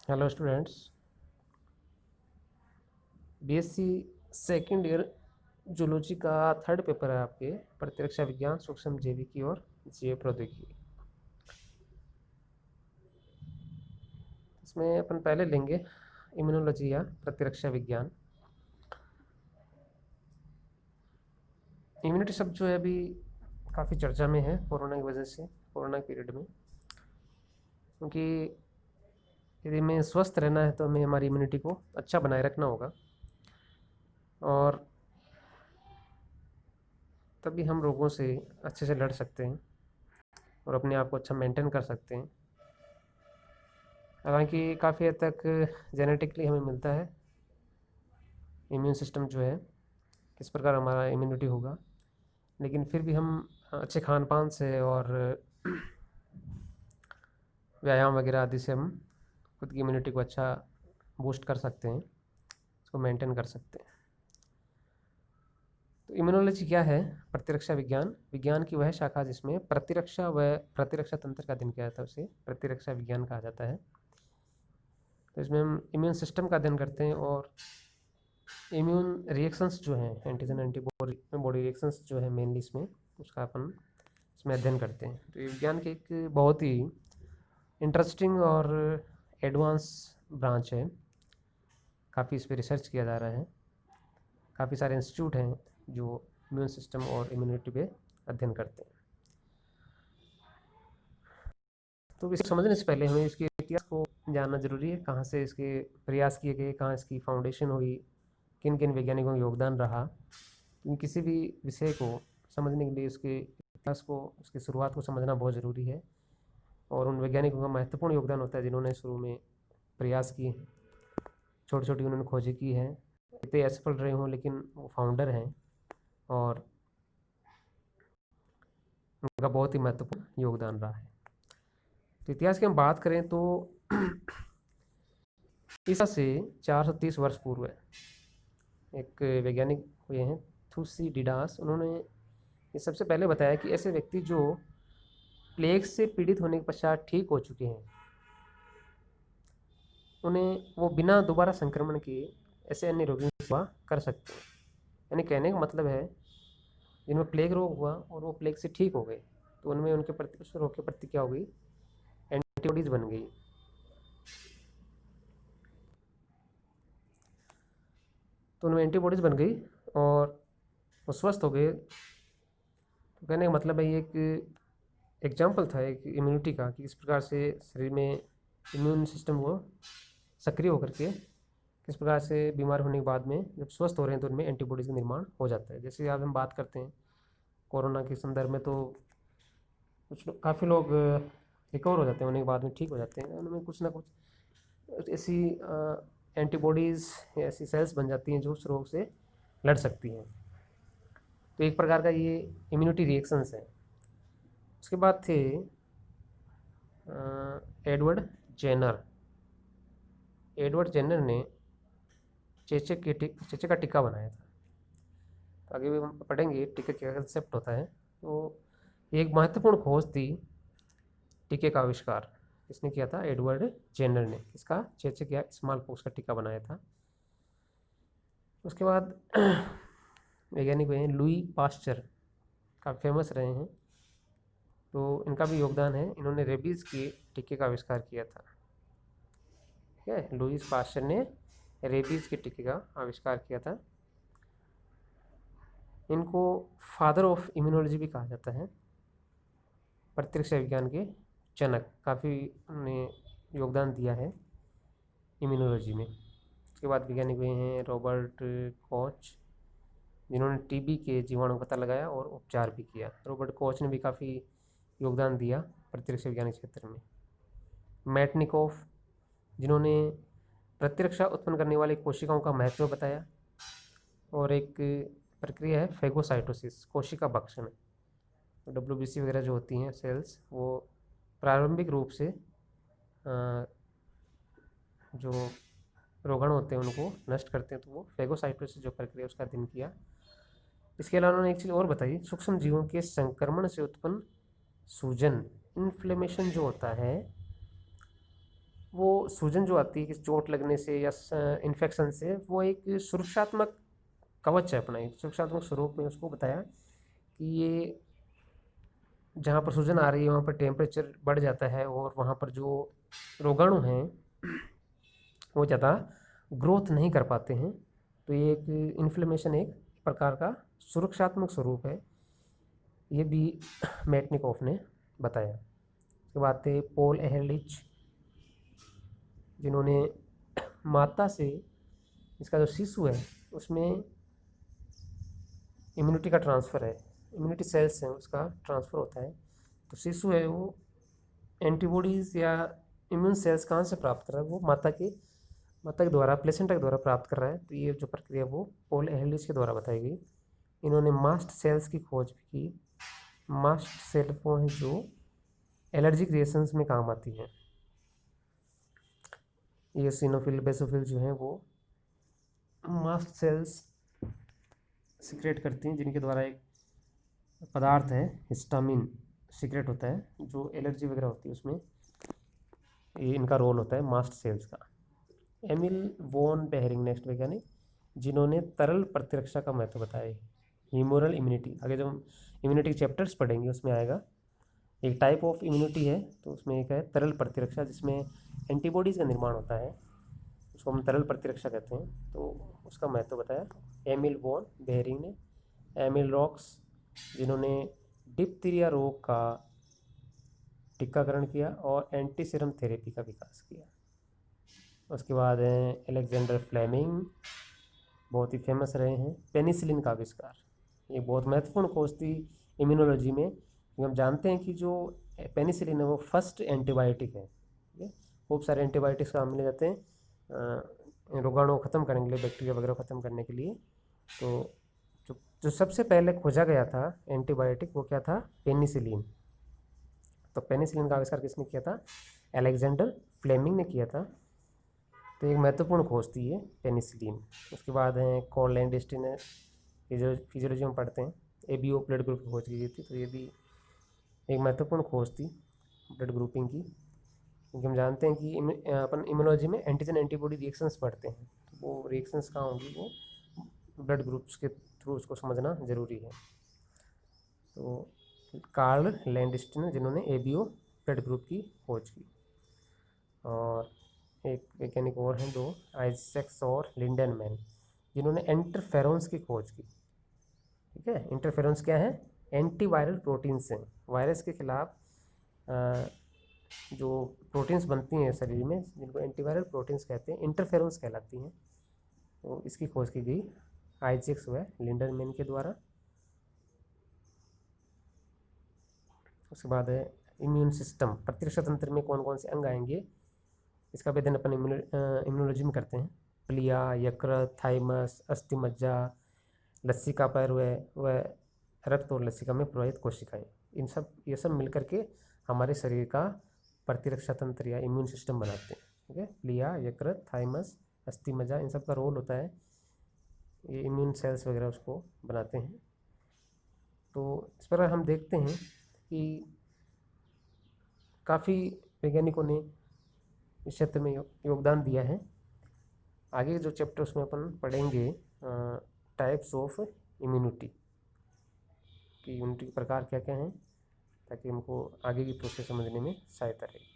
Hello students. BSc second year zoology का third paper है आपके प्रतिरक्षा विज्ञान सूक्ष्म जैविकी और जैव प्रौद्योगिकी। इसमें अपन पहले लेंगे इम्यूनोलॉजी या प्रतिरक्षा विज्ञान। इम्यूनिटी शब्द जो है अभी काफ़ी चर्चा में है कोरोना की वजह से, कोरोना पीरियड में, क्योंकि यदि हमें स्वस्थ रहना है तो हमें हमारी इम्यूनिटी को अच्छा बनाए रखना होगा और तभी हम रोगों से अच्छे से लड़ सकते हैं और अपने आप को अच्छा मेंटेन कर सकते हैं। हालांकि काफ़ी हद तक जेनेटिकली हमें मिलता है इम्यून सिस्टम जो है, किस प्रकार हमारा इम्यूनिटी होगा, लेकिन फिर भी हम अच्छे खान पान से और व्यायाम वगैरह आदि से हम खुद की इम्यूनिटी को अच्छा बूस्ट कर सकते हैं, उसको मेंटेन कर सकते हैं। तो इम्यूनोलॉजी क्या है? प्रतिरक्षा विज्ञान विज्ञान की वह शाखा जिसमें प्रतिरक्षा व प्रतिरक्षा तंत्र का अध्ययन किया जाता है, उसे प्रतिरक्षा विज्ञान कहा जाता है। तो इसमें हम इम्यून सिस्टम का अध्ययन करते हैं और इम्यून रिएक्शंस जो हैं, एंटीजन एंटीबॉडी बॉडी रिएक्शंस जो है मेनली इसमें, उसका अपन इसमें अध्ययन करते हैं। तो ये विज्ञान की एक बहुत ही इंटरेस्टिंग और एडवांस ब्रांच है। काफ़ी इस पर रिसर्च किया जा रहा है, काफ़ी सारे इंस्टीट्यूट हैं जो इम्यून सिस्टम और इम्यूनिटी पे अध्ययन करते हैं। तो इसे समझने से पहले हमें इसके इतिहास को जानना जरूरी है, कहाँ से इसके प्रयास किए गए, कहाँ इसकी फाउंडेशन हुई, किन किन वैज्ञानिकों का योगदान रहा। क्योंकि किसी भी विषय को समझने के लिए उसके इतिहास को, उसकी शुरुआत को समझना बहुत ज़रूरी है और उन वैज्ञानिकों का महत्वपूर्ण योगदान होता है जिन्होंने शुरू में प्रयास किए, छोटी छोटी उन्होंने खोजें की हैं, इतने असफल रहे हों लेकिन वो फाउंडर हैं और उनका बहुत ही महत्वपूर्ण योगदान रहा है। तो इतिहास की हम बात करें तो ईसा से 430 वर्ष पूर्व एक वैज्ञानिक हुए हैं थुसिडिडास। उन्होंने ये सबसे पहले बताया कि ऐसे व्यक्ति जो प्लेग से पीड़ित होने के पश्चात ठीक हो चुके हैं, उन्हें वो बिना दोबारा संक्रमण के ऐसे अन्य रोगियों की सेवा कर सकते हैं। यानी कहने का मतलब है, जिनमें प्लेग रोग हुआ और वो प्लेग से ठीक हो गए तो उनमें उनके प्रति, उस रोग के प्रति क्या हो गई, एंटीबॉडीज बन गई। तो उनमें एंटीबॉडीज बन गई और वो स्वस्थ हो गए। तो कहने का मतलब है ये एक एग्जाम्पल था एक इम्यूनिटी का, कि किस प्रकार से शरीर में इम्यून सिस्टम वो सक्रिय होकर के किस प्रकार से बीमार होने के बाद में जब स्वस्थ हो रहे हैं तो उनमें एंटीबॉडीज़ का निर्माण हो जाता है। जैसे आज हम बात करते हैं कोरोना के संदर्भ में, तो कुछ काफ़ी लोग रिकवर हो जाते हैं, होने के बाद में ठीक हो जाते हैं, उनमें कुछ ना कुछ ऐसी एंटीबॉडीज़ या ऐसी सेल्स बन जाती हैं जो उस रोग से लड़ सकती हैं। तो एक प्रकार का ये इम्यूनिटी रिएक्शंस है। उसके बाद थे एडवर्ड जेनर। एडवर्ड जेनर ने चेचे का टीका बनाया था। तो आगे भी हम पढ़ेंगे टीके क्या कंसेप्ट होता है। तो एक महत्वपूर्ण खोज थी टीके का आविष्कार। किसने किया था? एडवर्ड जेनर ने। किसका? चेचे का स्मॉल पॉक्स का टीका बनाया था। उसके बाद वैज्ञानिक हुए हैं लुई पास्चर, काफ़ी फेमस रहे हैं, तो इनका भी योगदान है। इन्होंने रेबीज़ के टीके का आविष्कार किया था। ठीक है, लुईस पास्चर ने रेबीज़ के टीके का आविष्कार किया था। इनको फादर ऑफ इम्यूनोलॉजी भी कहा जाता है, प्रतिरक्षा विज्ञान के जनक। काफ़ी उन्होंने योगदान दिया है इम्यूनोलॉजी में। उसके बाद वैज्ञानिक हुए हैं रॉबर्ट कोच, जिन्होंने टीबी के जीवाणु का पता लगाया और उपचार भी किया। रॉबर्ट कोच ने भी काफ़ी योगदान दिया प्रतिरक्षा विज्ञान के क्षेत्र में। मैटनिकोफ, जिन्होंने प्रतिरक्षा उत्पन्न करने वाली कोशिकाओं का महत्व बताया, और एक प्रक्रिया है फेगोसाइटोसिस, कोशिका भक्षण। WBC वगैरह जो होती हैं सेल्स, वो प्रारंभिक रूप से जो रोगाणु होते हैं उनको नष्ट करते हैं, तो वो फेगोसाइटोसिस जो प्रक्रिया उसका अध्ययन किया। इसके अलावा उन्होंने एक चीज़ और बताई, सूक्ष्म जीवों के संक्रमण से उत्पन्न सूजन, इन्फ्लेमेशन जो होता है, वो सूजन जो आती है कि चोट लगने से या इन्फेक्शन से, वो एक सुरक्षात्मक कवच है अपना, एक सुरक्षात्मक स्वरूप में उसको बताया कि ये जहाँ पर सूजन आ रही है वहाँ पर टेम्परेचर बढ़ जाता है और वहाँ पर जो रोगाणु हैं वो ज़्यादा ग्रोथ नहीं कर पाते हैं। तो ये एक इन्फ्लेमेशन एक प्रकार का सुरक्षात्मक स्वरूप है, ये भी मेटनिकोफ ने बताया। उसके बाद थे पॉल एहरलिच, जिन्होंने माता से इसका जो शिशु है उसमें इम्यूनिटी का ट्रांसफ़र है, इम्यूनिटी सेल्स हैं उसका ट्रांसफ़र होता है। तो शिशु है वो एंटीबॉडीज़ या इम्यून सेल्स कहाँ से प्राप्त कर रहा है, वो माता के द्वारा, प्लेसेंटा के द्वारा प्राप्त कर रहा है। तो ये जो प्रक्रिया वो पॉल एहरलिच के द्वारा बताई गई। इन्होंने मास्ट सेल्स की खोज भी की। मास्ट सेल वो हैं जो एलर्जिक रिएक्शंस में काम आती हैं। ये सिनोफिल बेसोफिल जो हैं वो मास्ट सेल्स सिक्रेट करती हैं, जिनके द्वारा एक पदार्थ है हिस्टामिन सिक्रेट होता है, जो एलर्जी वगैरह होती है उसमें ये इनका रोल होता है मास्ट सेल्स का। एमिल वॉन बेहरिंग नेक्स्ट वैज्ञानिक, जिन्होंने तरल प्रतिरक्षा का महत्व बताया। ह्यूमोरल इम्यूनिटी, आगे जब इम्यूनिटी चैप्टर्स पढ़ेंगे उसमें आएगा। एक टाइप ऑफ इम्यूनिटी है, तो उसमें एक है तरल प्रतिरक्षा, जिसमें एंटीबॉडीज़ का निर्माण होता है, उसको हम तरल प्रतिरक्षा कहते हैं। तो उसका महत्व बताया एमिल वॉन बेहरिंग ने। एमिल रॉक्स, जिन्होंने डिप्थीरिया रोग का टीकाकरण किया और एंटी सीरम थेरेपी का विकास किया। उसके बाद हैं एलेक्जेंडर फ्लेमिंग, बहुत ही फेमस रहे हैं। पेनिसिलिन का आविष्कार, ये बहुत महत्वपूर्ण खोज थी इम्यूनोलॉजी में, क्योंकि हम जानते हैं कि जो पेनिसिलिन है वो फर्स्ट एंटीबायोटिक है। ठीक है, खूब सारे एंटीबायोटिक्स काम मिले जाते हैं रोगाणु को ख़त्म करने के लिए, बैक्टीरिया वगैरह ख़त्म करने के लिए। तो जो सबसे पहले खोजा गया था एंटीबायोटिक वो क्या था, पेनिसिलिन। तो पेनिसिलिन का आविष्कार किसने किया था, अलेक्जेंडर फ्लेमिंग ने किया था। तो एक महत्वपूर्ण खोज थी ये पेनिसिलिन। उसके बाद हैं कॉल लैंडस्टीन है, फिजियोलॉजी में पढ़ते हैं, एबीओ ब्लड ग्रुप की खोज की गई थी। तो ये भी एक महत्वपूर्ण खोज थी ब्लड ग्रुपिंग की, क्योंकि हम जानते हैं कि अपन इम्यूनोलॉजी में एंटीजन एंटीबॉडी रिएक्शंस पढ़ते हैं, तो वो रिएक्शंस कहाँ होंगी, वो ब्लड ग्रुप्स के थ्रू उसको समझना ज़रूरी है। तो कार्ल लैंडस्टीन, जिन्होंने एबीओ ब्लड ग्रुप की खोज की। और एक वैज्ञानिक और हैं दो, आइजैक्स और लिंडनमैन, जिन्होंने इंटरफेरोन्स की खोज की। ठीक है, इंटरफेरोन्स क्या है, एंटीवायरल प्रोटीन्स हैं, वायरस के खिलाफ जो प्रोटीन्स बनती हैं शरीर में, जिनको एंटीवायरल प्रोटीन्स कहते हैं, इंटरफेरोन्स कहलाती हैं। तो इसकी खोज की गई आइजैक्स व लिंडनमैन के द्वारा। उसके बाद है इम्यून सिस्टम, प्रतिरक्षा तंत्र में कौन कौन से अंग आएंगे, इसका अध्ययन अपन इम्यूनोलॉजी में करते हैं। प्लिया, यकृत, थाइमस, अस्थि मज्जा, लसिका पैर व रक्त और लसिका में प्रवाहित कोशिकाएं, ये सब मिलकर के हमारे शरीर का प्रतिरक्षा तंत्र या इम्यून सिस्टम बनाते हैं। ठीक है, प्लिया, यकृत, थाइमस, अस्थि मज्जा, इन सब का रोल होता है, ये इम्यून सेल्स वगैरह उसको बनाते हैं। तो इस पर हम देखते हैं कि काफ़ी वैज्ञानिकों ने इस क्षेत्र में योगदान दिया है। आगे जो चैप्टर उसमें अपन पढ़ेंगे टाइप्स ऑफ इम्यूनिटी, कि इम्यूनिटी के प्रकार क्या क्या हैं, ताकि हमको आगे की प्रोसेस समझने में सहायता रहे।